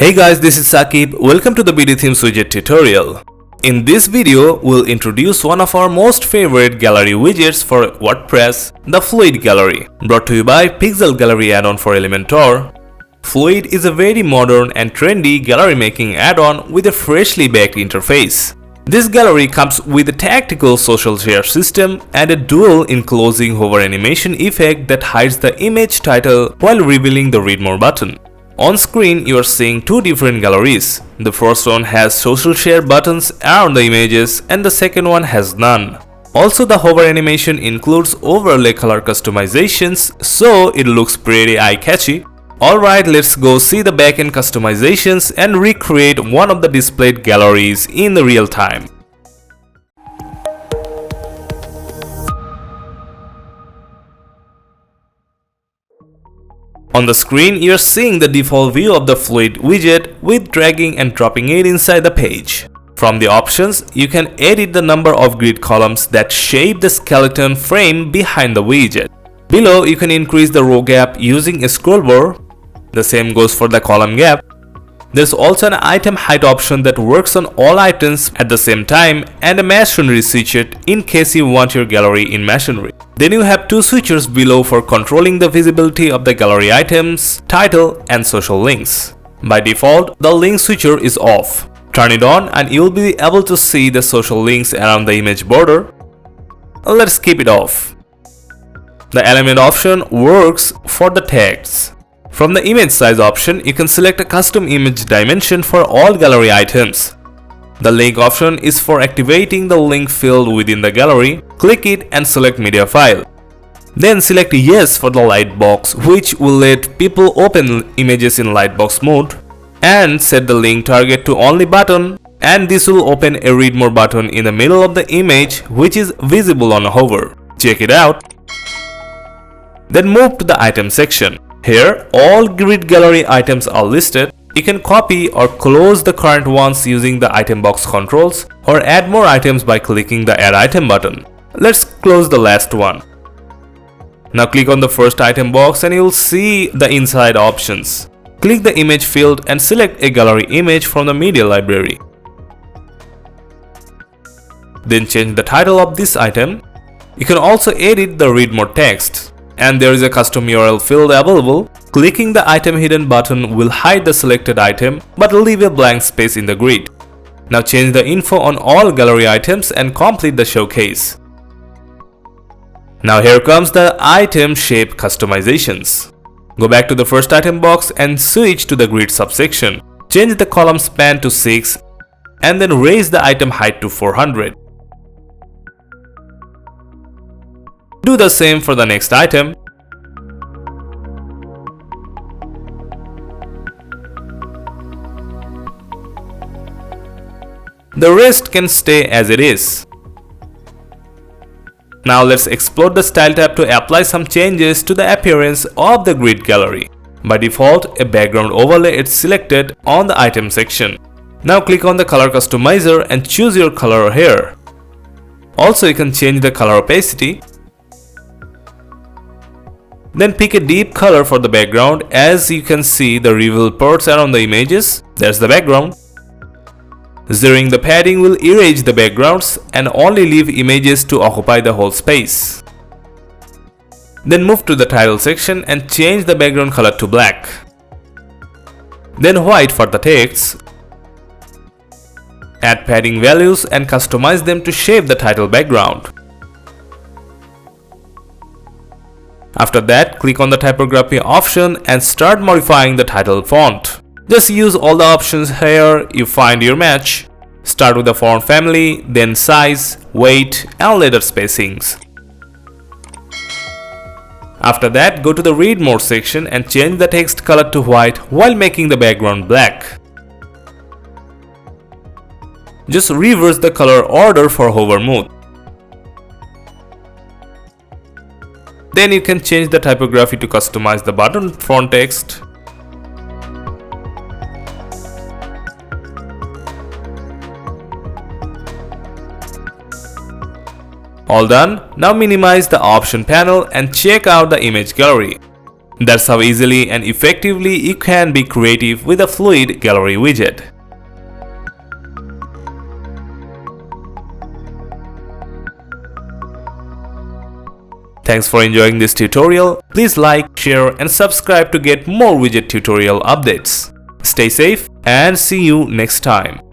Hey guys, this is Sakib. Welcome to the BdThemes widget tutorial. In this video, we'll introduce one of our most favorite gallery widgets for WordPress, the Fluid Gallery, brought to you by Pixel Gallery add-on for Elementor. Fluid is a very modern and trendy gallery making add-on with a freshly baked interface. This gallery comes with a tactical social share system and a dual enclosing hover animation effect that hides the image title while revealing the Read More button. On screen, you are seeing two different galleries. The first one has social share buttons around the images and the second one has none. Also, the hover animation includes overlay color customizations, so it looks pretty eye-catchy. Alright, let's go see the backend customizations and recreate one of the displayed galleries in the real time. On the screen, you're seeing the default view of the Fluid widget with dragging and dropping it inside the page. From the options, you can edit the number of grid columns that shape the skeleton frame behind the widget. Below, you can increase the row gap using a scroll bar. The same goes for the column gap. There's also an item height option that works on all items at the same time and a masonry switcher in case you want your gallery in masonry. Then you have two switchers below for controlling the visibility of the gallery items, title and social links. By default, the link switcher is off. Turn it on and you'll be able to see the social links around the image border. Let's keep it off. The element option works for the text. From the image size option, you can select a custom image dimension for all gallery items. The link option is for activating the link field within the gallery. Click it and select media file. Then select yes for the lightbox, which will let people open images in lightbox mode. And set the link target to only button, and this will open a read more button in the middle of the image which is visible on hover. Check it out. Then move to the item section. Here, all grid gallery items are listed. You can copy or close the current ones using the item box controls or add more items by clicking the add item button. Let's close the last one. Now click on the first item box and you'll see the inside options. Click the image field and select a gallery image from the media library. Then change the title of this item. You can also edit the read more text. And there is a custom URL field available. Clicking the item hidden button will hide the selected item but leave a blank space in the grid. Now change the info on all gallery items and complete the showcase. Now here comes the item shape customizations. Go back to the first item box and switch to the grid subsection. Change the column span to 6 and then raise the item height to 400. Do the same for the next item. The rest can stay as it is. Now let's explore the Style tab to apply some changes to the appearance of the grid gallery. By default, a background overlay is selected on the item section. Now click on the color customizer and choose your color here. Also, you can change the color opacity. Then pick a deep color for the background. As you can see the reveal parts around the images. There's the background. Zeroing the padding will erase the backgrounds and only leave images to occupy the whole space. Then move to the title section and change the background color to black. Then white for the text. Add padding values and customize them to shape the title background. After that, click on the typography option and start modifying the title font. Just use all the options here you find your match. Start with the font family, then size, weight and letter spacings. After that, go to the read more section and change the text color to white while making the background black. Just reverse the color order for hover mode. Then you can change the typography to customize the button font text. All done. Now minimize the option panel and check out the image gallery. That's how easily and effectively you can be creative with a fluid gallery widget. Thanks for enjoying this tutorial. Please like, share and subscribe to get more widget tutorial updates. Stay safe and see you next time.